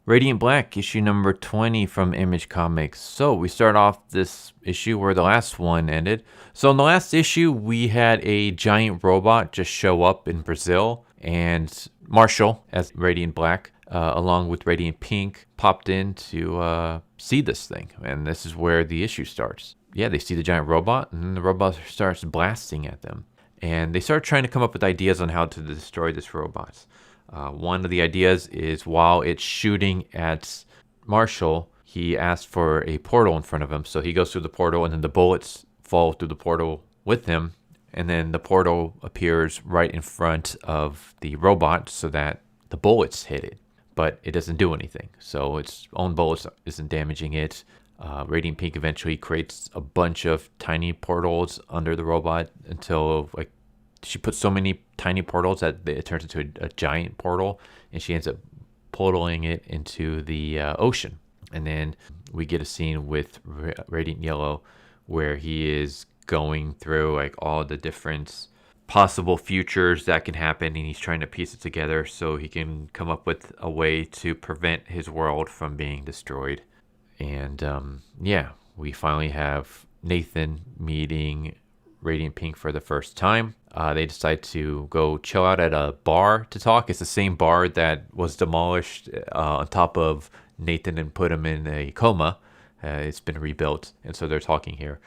Radiant Black, issue number 20 from Image Comics. So we start off this issue where the last one ended. So in the last issue, we had a giant robot just show up in Brazil, and Marshall, as Radiant Black, along with Radiant Pink, popped in to see this thing. And this is where the issue starts. Yeah, they see the giant robot, and then the robot starts blasting at them. And they start trying to come up with ideas on how to destroy this robot. One of the ideas is while it's shooting at Marshall, he asked for a portal in front of him. So he goes through the portal, and then the bullets fall through the portal with him. And then the portal appears right in front of the robot so that the bullets hit it. But it doesn't do anything. So its own bullets isn't damaging it. Radiant Pink eventually creates a bunch of tiny portals under the robot until she puts so many tiny portals that it turns into a giant portal, and she ends up portaling it into the ocean. And then we get a scene with Radiant Yellow where he is going through all the different possible futures that can happen, and he's trying to piece it together so he can come up with a way to prevent his world from being destroyed. And we finally have Nathan meeting Radiant Pink for the first time. They decide to go chill out at a bar to talk. It's the same bar that was demolished on top of Nathan and put him in a coma. It's been rebuilt, and so they're talking here.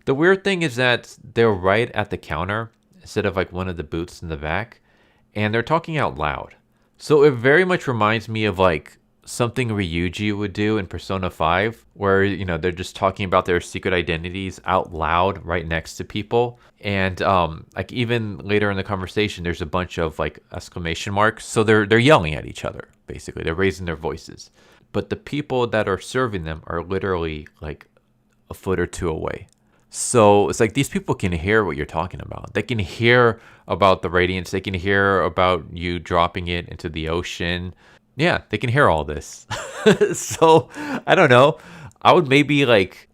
The weird thing is that they're right at the counter instead of one of the booths in the back, and they're talking out loud. So it very much reminds me of something Ryuji would do in Persona 5, where they're just talking about their secret identities out loud right next to people. And even later in the conversation, there's a bunch of exclamation marks. So they're yelling at each other, basically. They're raising their voices. But the people that are serving them are literally a foot or two away. So it's these people can hear what you're talking about. They can hear about the radiance. They can hear about you dropping it into the ocean. Yeah, they can hear all this. So, I don't know. I would maybe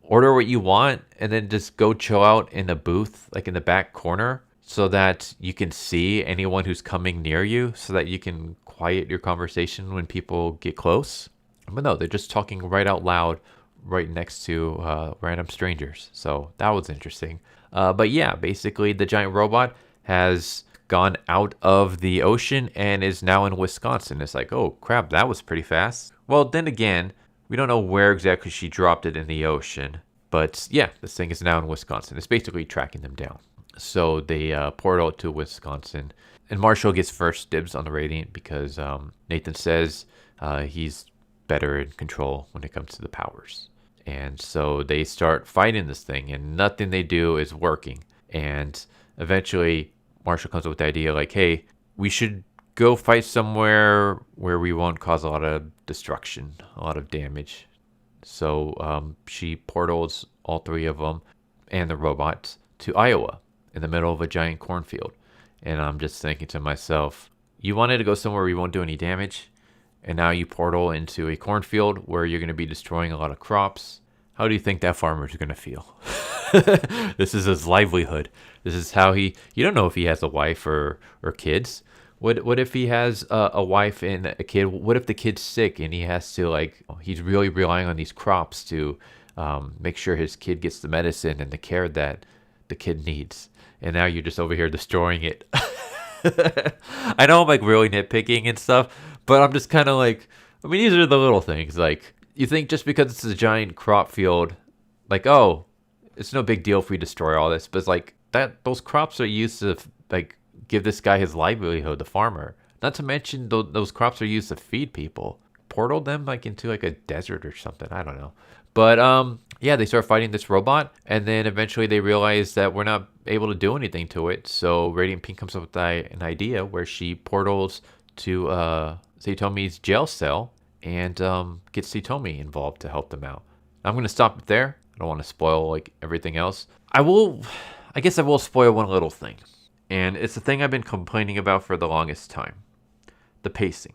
order what you want and then just go chill out in a booth, in the back corner, so that you can see anyone who's coming near you, so that you can quiet your conversation when people get close. But no, they're just talking right out loud, right next to random strangers. So that was interesting. But yeah, basically the giant robot has gone out of the ocean and is now in Wisconsin. It's oh crap, that was pretty fast. Well, then again, we don't know where exactly she dropped it in the ocean, but yeah, this thing is now in Wisconsin. It's basically tracking them down. So they portal to Wisconsin, and Marshall gets first dibs on the Radiant because Nathan says he's better in control when it comes to the powers. And so they start fighting this thing, and nothing they do is working. And eventually Marshall comes up with the idea hey, we should go fight somewhere where we won't cause a lot of destruction, a lot of damage. So she portals all three of them and the robots to Iowa in the middle of a giant cornfield. And I'm just thinking to myself, you wanted to go somewhere where you won't do any damage, and now you portal into a cornfield where you're going to be destroying a lot of crops. How do you think that farmer is going to feel? This is his livelihood. This is how you don't know if he has a wife or kids. What if he has a wife and a kid? What if the kid's sick and he has to he's really relying on these crops to make sure his kid gets the medicine and the care that the kid needs. And now you're just over here destroying it. I know I'm really nitpicking and stuff, but I'm just kind of these are the little things. You think just because it's a giant crop field, oh, it's no big deal if we destroy all this, but it's those crops are used to give this guy his livelihood, the farmer. Not to mention those crops are used to feed people. Portal them into a desert or something. I don't know. But yeah, they start fighting this robot, and then eventually they realize that we're not able to do anything to it. So Radiant Pink comes up with an idea where she portals to Saitomi's jail cell and gets Saitomi involved to help them out. I'm going to stop it there. I don't want to spoil everything else. I guess I will spoil one little thing. And it's the thing I've been complaining about for the longest time. The pacing.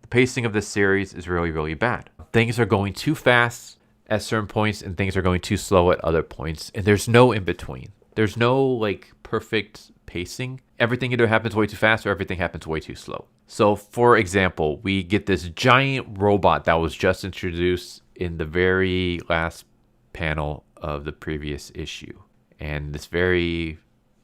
The pacing of this series is really, really bad. Things are going too fast at certain points and things are going too slow at other points. And there's no in between. There's no perfect pacing. Everything either happens way too fast or everything happens way too slow. So, for example, we get this giant robot that was just introduced in the very last panel of the previous issue. And this very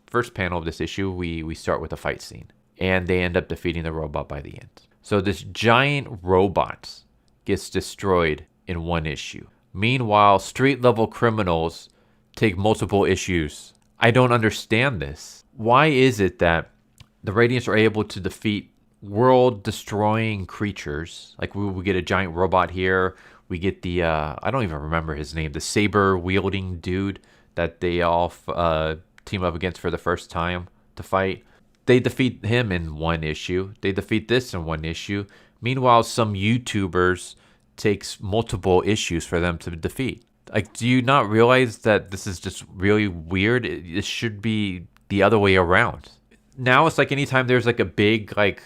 first panel of this issue, we start with a fight scene. And they end up defeating the robot by the end. So this giant robot gets destroyed in one issue. Meanwhile, street level criminals take multiple issues. I don't understand this. Why is it that the Radiants are able to defeat world-destroying creatures? Like we get a giant robot here. We get the, I don't even remember his name, the saber-wielding dude that they all team up against for the first time to fight. They defeat him in one issue. They defeat this in one issue. Meanwhile, some YouTubers takes multiple issues for them to defeat. Like, do you not realize that this is just really weird? It should be the other way around. Now it's like anytime there's like a big like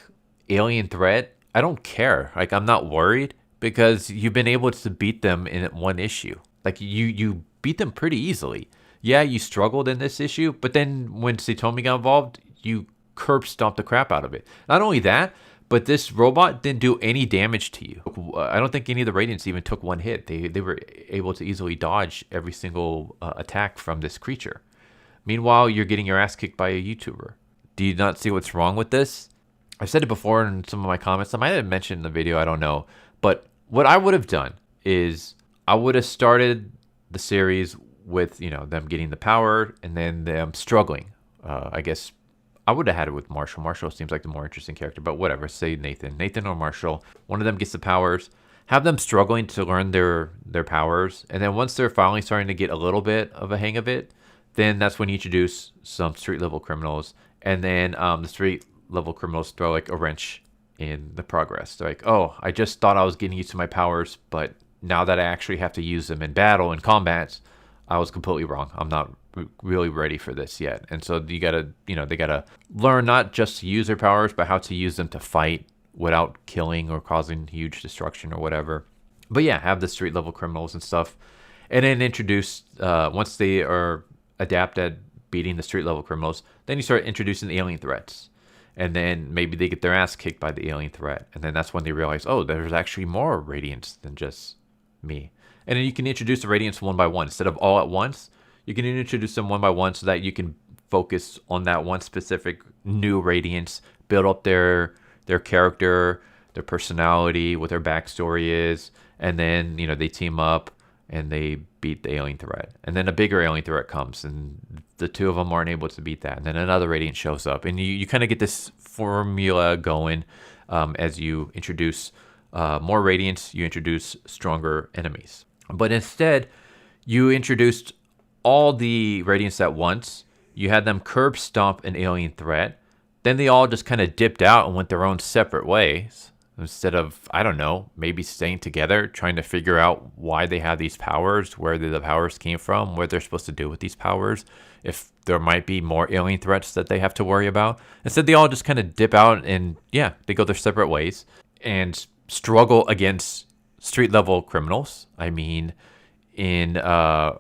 alien threat, I don't care. Like, I'm not worried because you've been able to beat them in one issue. Like you beat them pretty easily. Yeah, you struggled in this issue, but then when Satomi got involved, you curb stomped the crap out of it. Not only that, but this robot didn't do any damage to you. I don't think any of the Radiants even took one hit. They were able to easily dodge every single attack from this creature. Meanwhile, you're getting your ass kicked by a YouTuber. Do you not see what's wrong with this? I've said it before in some of my comments. I might have mentioned in the video, I don't know. But what I would have done is I would have started the series with, you know, them getting the power and then them struggling. I guess I would have had it with Marshall. Marshall seems like the more interesting character, but whatever. Say Nathan or Marshall. One of them gets the powers. Have them struggling to learn their powers, and then once they're finally starting to get a little bit of a hang of it, then that's when you introduce some street level criminals, and then the street level criminals throw like a wrench in the progress. They're like, oh, I just thought I was getting used to my powers, but now that I actually have to use them in battle and combat, I was completely wrong. I'm not really ready for this yet. And so you gotta, you know, they gotta learn not just to use their powers, but how to use them to fight without killing or causing huge destruction or whatever. But yeah, have the street level criminals and stuff, and then introduce once they are adept at beating the street level criminals, then you start introducing the alien threats, and then maybe they get their ass kicked by the alien threat, and then that's when they realize, oh, there's actually more Radiants than just me. And then you can introduce the Radiants one by one instead of all at once. You can introduce them one by one so that you can focus on that one specific new Radiance, build up their character, their personality, what their backstory is, and then, you know, they team up and they beat the alien threat. And then a bigger alien threat comes and the two of them aren't able to beat that. And then another Radiant shows up. And you kind of get this formula going as you introduce more Radiants, you introduce stronger enemies. But instead, you introduced all the Radiants at once. You had them curb stomp an alien threat. Then they all just kind of dipped out and went their own separate ways. Instead of, I don't know, maybe staying together, trying to figure out why they have these powers, where the powers came from, what they're supposed to do with these powers, if there might be more alien threats that they have to worry about. Instead, they all just kind of dip out and, yeah, they go their separate ways and struggle against street-level criminals. I mean, in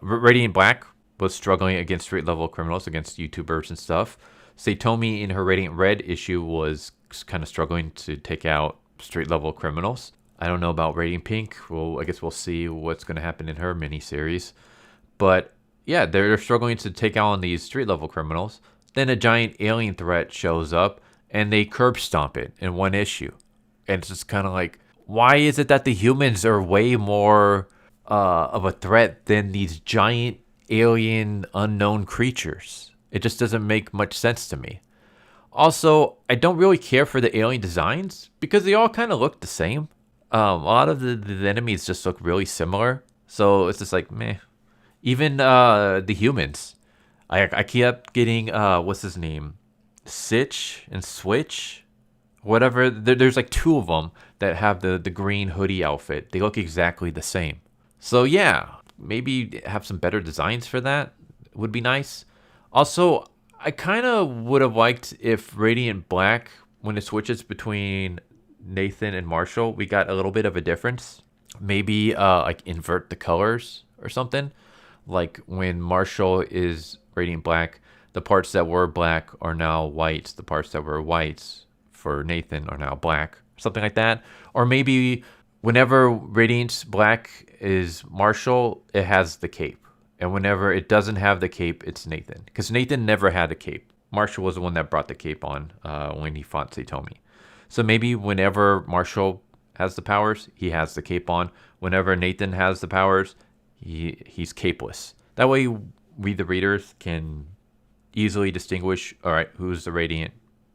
Radiant Black was struggling against street-level criminals, against YouTubers and stuff. Satomi in her Radiant Red issue was kind of struggling to take out street-level criminals. I don't know about Radiant Pink. Well, I guess we'll see what's going to happen in her miniseries. But yeah, they're struggling to take on these street-level criminals. Then a giant alien threat shows up, and they curb stomp it in one issue. And it's just kind of like, why is it that the humans are way more of a threat than these giant alien unknown creatures? It just doesn't make much sense to me. Also, I don't really care for the alien designs because they all kind of look the same. A lot of the enemies just look really similar. So it's just like, meh. Even the humans. I kept getting, what's his name? Sitch and Switch? Whatever. There's like two of them that have the green hoodie outfit. They look exactly the same. So yeah, maybe have some better designs for that would be nice. Also, I kind of would have liked if Radiant Black, when it switches between Nathan and Marshall, we got a little bit of a difference. Maybe like invert the colors or something. Like when Marshall is Radiant Black, the parts that were black are now whites. The parts that were whites for Nathan are now black, something like that. Or maybe whenever Radiant Black is Marshall, it has the cape. And whenever it doesn't have the cape, it's Nathan. Because Nathan never had a cape. Marshall was the one that brought the cape on when he fought Satomi. So maybe whenever Marshall has the powers, he has the cape on. Whenever Nathan has the powers, he's capeless. That way we, the readers, can easily distinguish, all right, who's the Radiant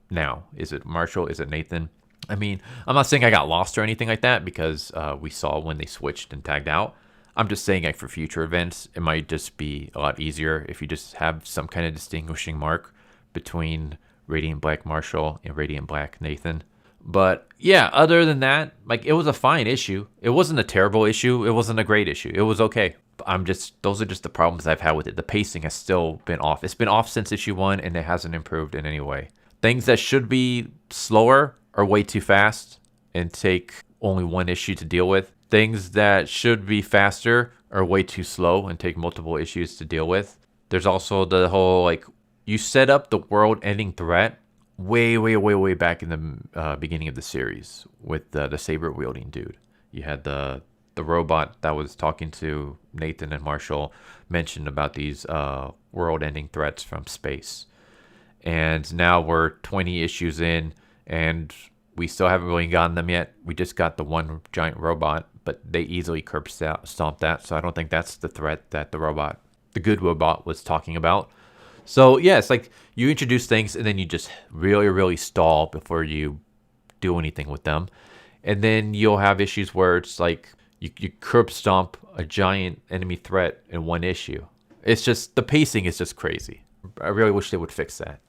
now? Is it Marshall? Is it Nathan? I mean, I'm not saying I got lost or anything like that because we saw when they switched and tagged out. I'm just saying like for future events, it might just be a lot easier if you just have some kind of distinguishing mark between Radiant Black Marshall and Radiant Black Nathan. But yeah, other than that, like it was a fine issue. It wasn't a terrible issue. It wasn't a great issue. It was okay. Those are just the problems I've had with it. The pacing has still been off. It's been off since issue 1 and it hasn't improved in any way. Things that should be slower are way too fast and take only one issue to deal with. Things that should be faster are way too slow and take multiple issues to deal with. There's also the whole, like, you set up the world-ending threat way back in the beginning of the series with the saber-wielding dude. You had the robot that was talking to Nathan and Marshall mentioned about these world-ending threats from space. And now we're 20 issues in, and we still haven't really gotten them yet. We just got the one giant robot, but they easily curb stomped that. So I don't think that's the threat that the good robot was talking about. So yeah, it's like you introduce things and then you just really stall before you do anything with them. And then you'll have issues where it's like you curb stomp a giant enemy threat in one issue. It's just, the pacing is just crazy. I really wish they would fix that.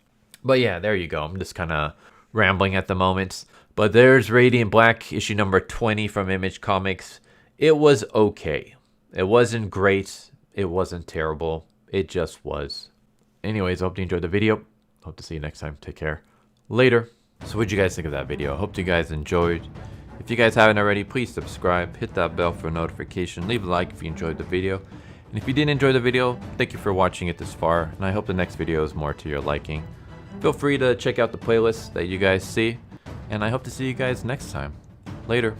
But yeah, there you go. I'm just kind of rambling at the moment. But there's Radiant Black issue number 20 from Image Comics. It was okay. It wasn't great. It wasn't terrible. It just was. Anyways, I hope you enjoyed the video. Hope to see you next time. Take care. Later. So what'd you guys think of that video? I hope you guys enjoyed. If you guys haven't already, please subscribe. Hit that bell for a notification. Leave a like if you enjoyed the video. And if you didn't enjoy the video, thank you for watching it this far. And I hope the next video is more to your liking. Feel free to check out the playlist that you guys see. And I hope to see you guys next time. Later.